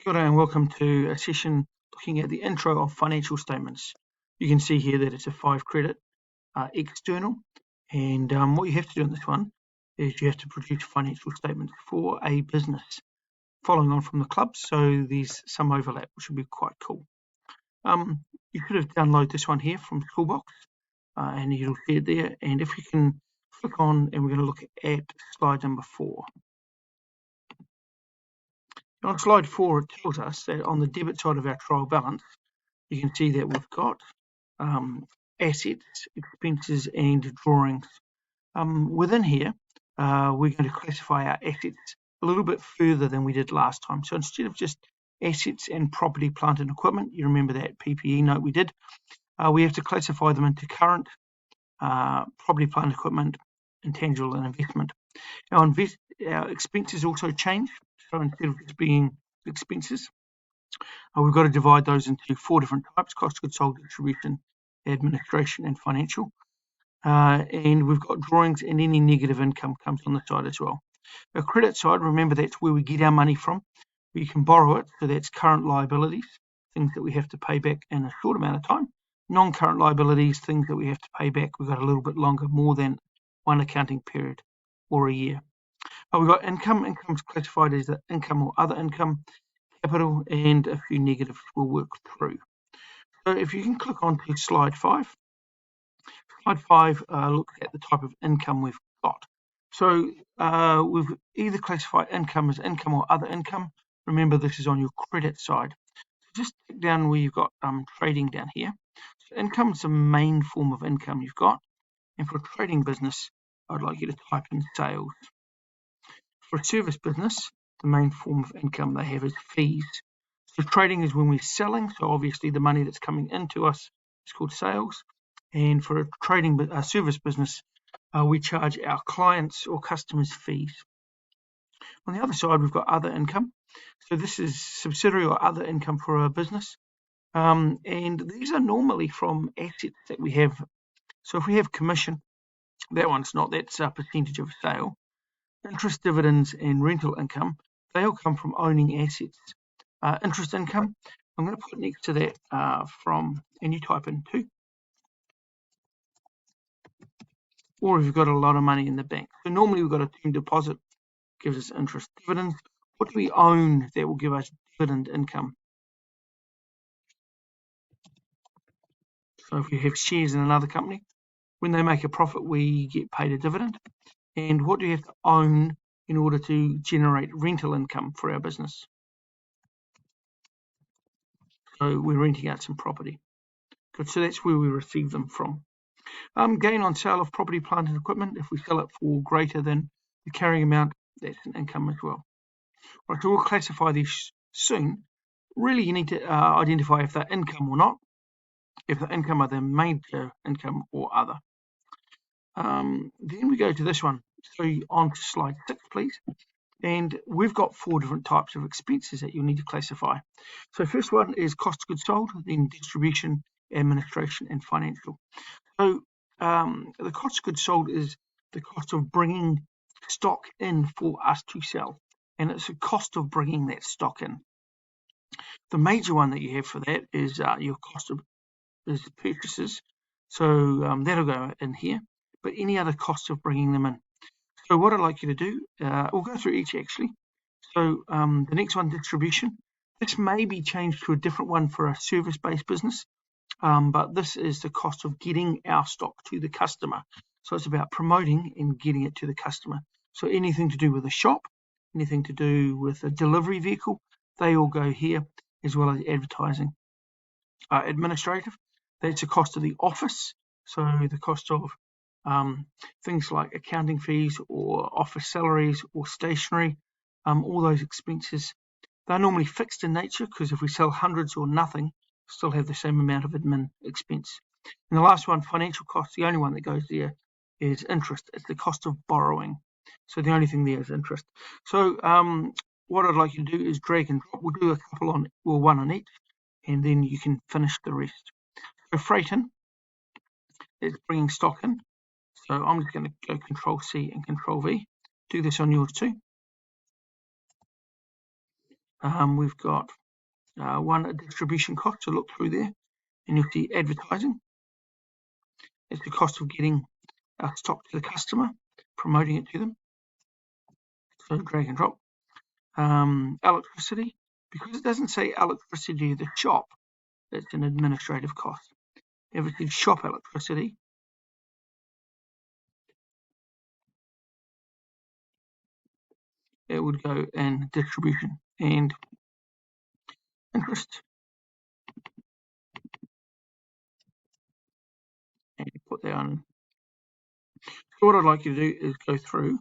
Kia ora and welcome to a session looking at the intro of financial statements. You can see here that it's a 5 credit external, and what you have to do in this one is you have to produce financial statements for a business following on from the club, so there's some overlap, which would be quite cool. You could have downloaded this one here from Schoolbox, and you'll see it there, and if you can click on, and we're going to look at slide number 4. On slide 4, it tells us that on the debit side of our trial balance, you can see that we've got assets, expenses, and drawings. Within here, we're going to classify our assets a little bit further than we did last time. So instead of just assets and property, plant, and equipment, you remember that PPE note we did, we have to classify them into current, property, plant, equipment, intangible, and investment. Our expenses also change. So instead of just being expenses, we've got to divide those into 4 different types: cost of goods sold, distribution, administration, and financial. And we've got drawings, and any negative income comes on the side as well. Our credit side, remember, that's where we get our money from. We can borrow it, so that's current liabilities, things that we have to pay back in a short amount of time. Non-current liabilities, things that we have to pay back, we've got a little bit longer, more than one accounting period or a year. We've got income. Income's classified as the income or other income, capital, and a few negatives we'll work through. So if you can click on to slide 5. Slide 5 looks at the type of income we've got. So we've either classified income as income or other income. Remember, this is on your credit side. So just click down where you've got trading down here. So income is the main form of income you've got. And for a trading business, I'd like you to type in sales. For a service business, the main form of income they have is fees. So trading is when we're selling, so obviously the money that's coming into us is called sales. And for a service business, we charge our clients or customers fees. On the other side, we've got other income. So this is subsidiary or other income for a business. And these are normally from assets that we have. So if we have commission, that one's not, that's a percentage of sale. Interest, dividends, and rental income, they all come from owning assets. Interest income, I'm going to put next to that and you type in 2. Or if you've got a lot of money in the bank. So normally we've got a term deposit, gives us interest. Dividends, what do we own that will give us dividend income? So if we have shares in another company, when they make a profit, we get paid a dividend. And what do you have to own in order to generate rental income for our business? So we're renting out some property. Good, so that's where we receive them from. Gain on sale of property, plant, and equipment. If we sell it for greater than the carrying amount, that's an income as well. Right, so we'll classify these soon. Really, you need to identify if they're income or not, if the income are the major income or other. Then we go to this one. So on to slide 6, please. And we've got 4 different types of expenses that you'll need to classify. So first one is cost of goods sold, then distribution, administration, and financial. So the cost of goods sold is the cost of bringing stock in for us to sell, and it's the cost of bringing that stock in. The major one that you have for that is your cost of purchases, so that'll go in here, but any other costs of bringing them in. So what I'd like you to do, we'll go through each actually. So the next one, distribution. This may be changed to a different one for a service-based business. But this is the cost of getting our stock to the customer. So it's about promoting and getting it to the customer. So anything to do with a shop, anything to do with a delivery vehicle, they all go here, as well as advertising. Administrative, that's the cost of the office. So the cost of things like accounting fees or office salaries or stationery, all those expenses. They're normally fixed in nature because if we sell hundreds or nothing, still have the same amount of admin expense. And the last one, financial costs, the only one that goes there is interest. It's the cost of borrowing. So the only thing there is interest. So what I'd like you to do is drag and drop. We'll do a couple on, well, one on each, and then you can finish the rest. So freight in is bringing stock in. So I'm just going to go Control C and Control V. Do this on yours too. We've got one distribution cost to look through there, and you'll see advertising. It's the cost of getting our stock to the customer, promoting it to them. So drag and drop. Electricity, because it doesn't say electricity to the shop, it's an administrative cost. If it says shop electricity, it would go in distribution. And interest, and put that on. So what I'd like you to do is go through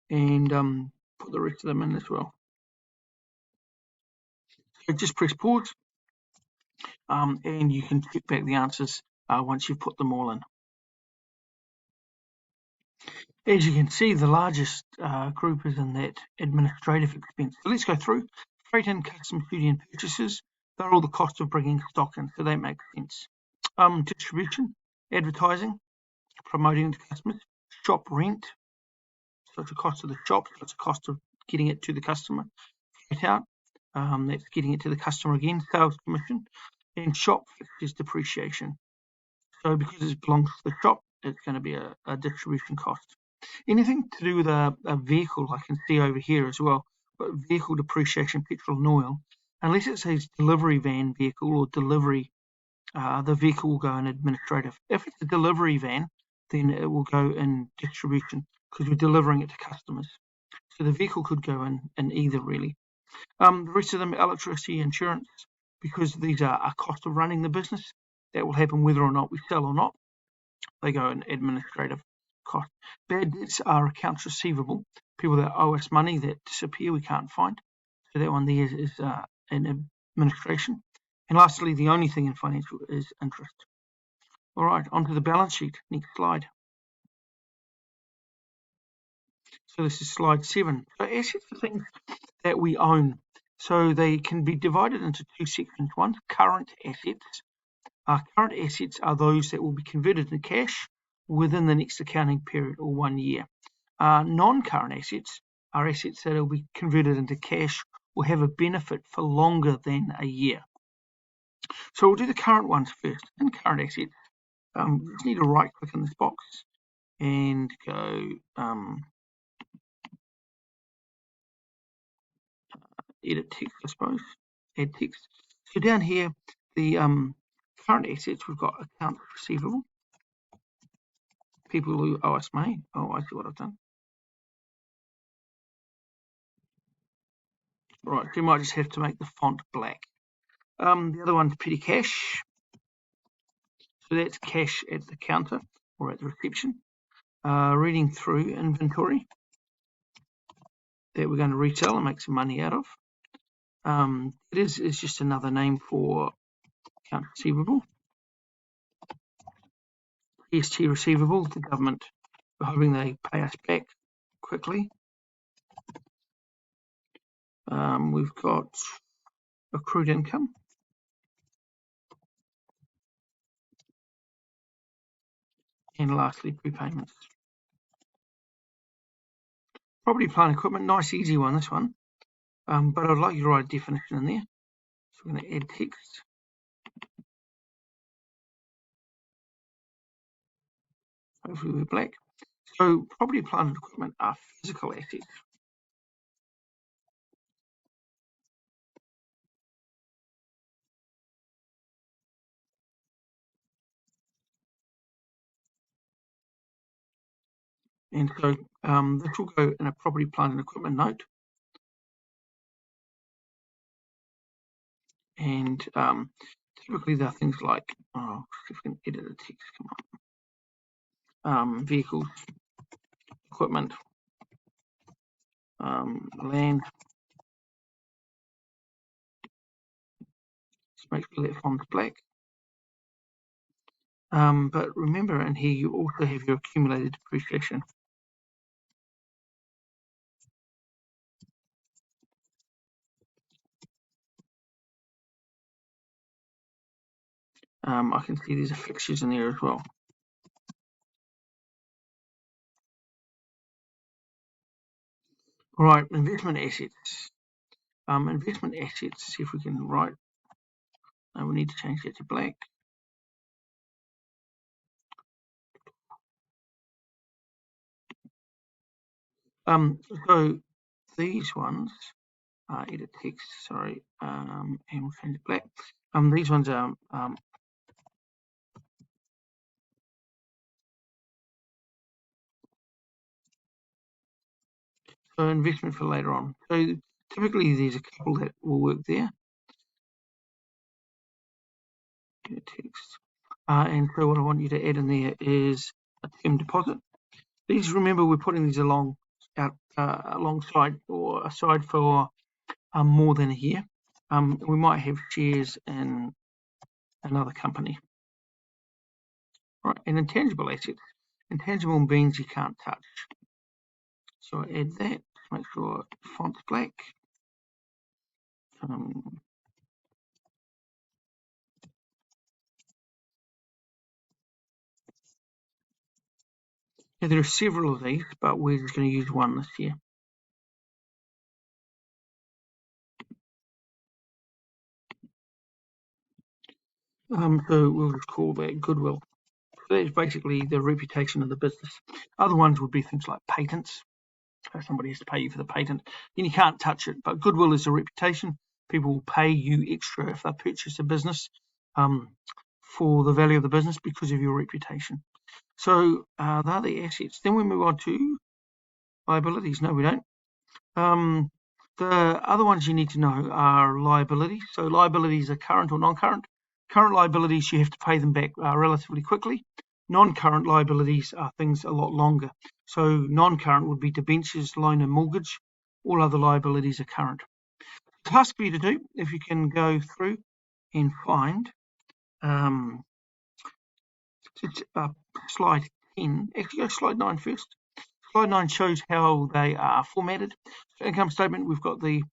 and put the rest of them in as well. So just press pause, and you can check back the answers once you've put them all in. As you can see, the largest group is in that administrative expense. So let's go through. Freight in, customs duty and purchases. They're all the cost of bringing stock in, so that makes sense. Distribution, advertising, promoting to customers. Shop rent, so it's a cost of the shop, so it's a cost of getting it to the customer. Freight out, that's getting it to the customer again. Sales commission. And shop fixtures depreciation. So because it belongs to the shop, it's going to be a distribution cost. Anything to do with a vehicle, I can see over here as well, but vehicle depreciation, petrol and oil, unless it says delivery van vehicle or delivery, the vehicle will go in administrative. If it's a delivery van, then it will go in distribution because we're delivering it to customers. So the vehicle could go in either really. The rest of them, electricity, insurance, because these are a cost of running the business. That will happen whether or not we sell or not. They go in administrative cost. Bad debts are accounts receivable, people that owe us money that disappear, we can't find. So that one there is in administration. And lastly, the only thing in financial is interest. All right, onto the balance sheet. Next slide. So this is slide 7. So assets are things that we own. So they can be divided into two sections. One, current assets. Current assets are those that will be converted into cash within the next accounting period or 1 year. Non-current assets are assets that will be converted into cash or have a benefit for longer than a year. So we'll do the current ones first. In current assets, you just need to right click in this box and go edit text, I suppose, add text. So down here, the current assets, we've got accounts receivable, people who owe us money. Oh, I see what I've done. Right, so you might just have to make the font black. The other one's petty cash. So that's cash at the counter or at the reception. Reading through inventory that we're going to retail and make some money out of. It is just another name for accounts receivable. EST receivable, the government, we're hoping they pay us back quickly. We've got accrued income. And lastly, prepayments. Property, plant, equipment, nice easy one, this one. But I'd like you to write a definition in there. So we're going to add text. Hopefully we're black. So property, plant, and equipment are physical assets. And so this will go in a property, plant, and equipment note. And typically they're things like, oh, if we can edit the text, come on. Vehicles, equipment, land. Just make sure that font's black. But remember, in here you also have your accumulated depreciation. I can see there's a fixtures in there as well. All right, investment assets. Investment assets, see if we can write. No, we need to change that to black. So these ones, edit text, sorry, and we'll change it black. These ones are so investment for later on. So typically there's a couple that will work there. Edit text. And so what I want you to add in there is a term deposit. These, remember, we're putting these alongside or aside for more than a year. We might have shares in another company. Right, and intangible assets. Intangible means you can't touch. So I add that, make sure font's black. Now there are several of these, but we're just going to use one this year. So we'll just call that goodwill. So that's basically the reputation of the business. Other ones would be things like patents. So somebody has to pay you for the patent, then you can't touch it. But goodwill is a reputation. People will pay you extra if they purchase a business for the value of the business because of your reputation. So they're the assets. Then we move on to liabilities. No, we don't. The other ones you need to know are liabilities. So liabilities are current or non-current. Current liabilities, you have to pay them back relatively quickly. Non-current liabilities are things a lot longer. So non-current would be debentures, loan and mortgage. All other liabilities are current. The task for you to do, if you can go through and find slide 10, actually go slide 9 first. Slide 9 shows how they are formatted. So income statement, we've got the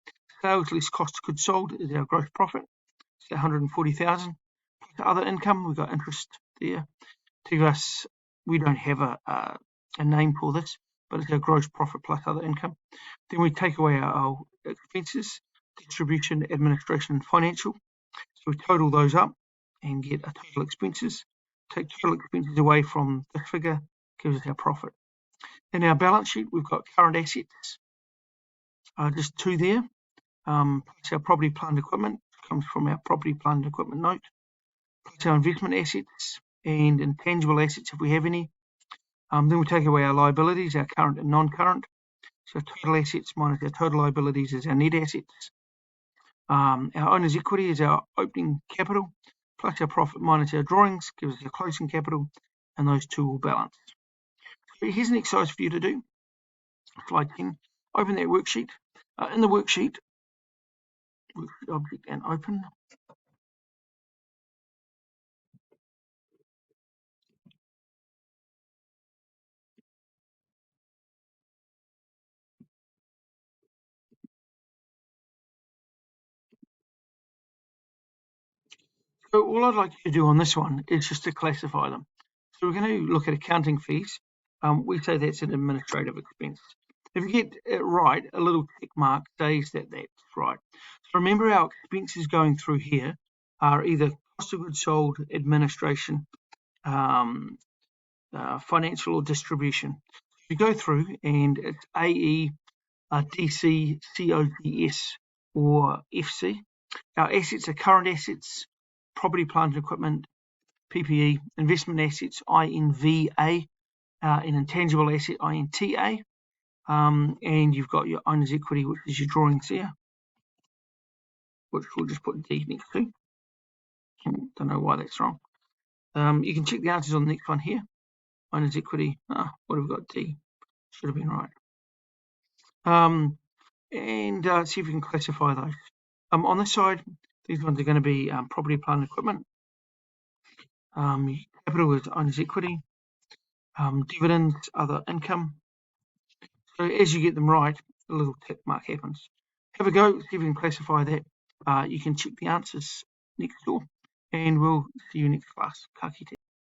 sales less cost of goods sold is our gross profit. It's 140,000. Other income, we've got interest there. To us, we don't have a name for this, but it's our gross profit plus other income. Then we take away our expenses, distribution, administration, and financial. So we total those up and get a total expenses. Take total expenses away from this figure, gives us our profit. In our balance sheet, we've got current assets, just two there. Plus our property, plant, equipment comes from our property, plant, equipment note. Plus our investment assets and intangible assets if we have any. Then we take away our liabilities, our current and non-current. So total assets minus our total liabilities is our net assets. Our owner's equity is our opening capital, plus our profit minus our drawings gives us our closing capital, and those two will balance. So here's an exercise for you to do. Slide 10. Open that worksheet. In the worksheet, object and open. So all I'd like you to do on this one is just to classify them. So we're going to look at accounting fees. We say that's an administrative expense. If you get it right, a little tick mark says that that's right. So remember, our expenses going through here are either cost of goods sold, administration, financial, or distribution. You go through and it's AE, DC, COGS, or FC. Our assets are current assets, property, plant, and equipment, PPE, investment assets, INVA, an intangible asset, INTA, and you've got your owner's equity, which is your drawings here, which we'll just put D next to. Don't know why that's wrong. You can check the answers on the next one here. Owner's equity, what have we got? D. Should have been right. And see if we can classify those. On this side, these ones are going to be property, plant, and equipment. Capital is owner's equity. Dividends, other income. So as you get them right, a little tick mark happens. Have a go, see if you can classify that. You can check the answers next door, and we'll see you next class. Ka kite.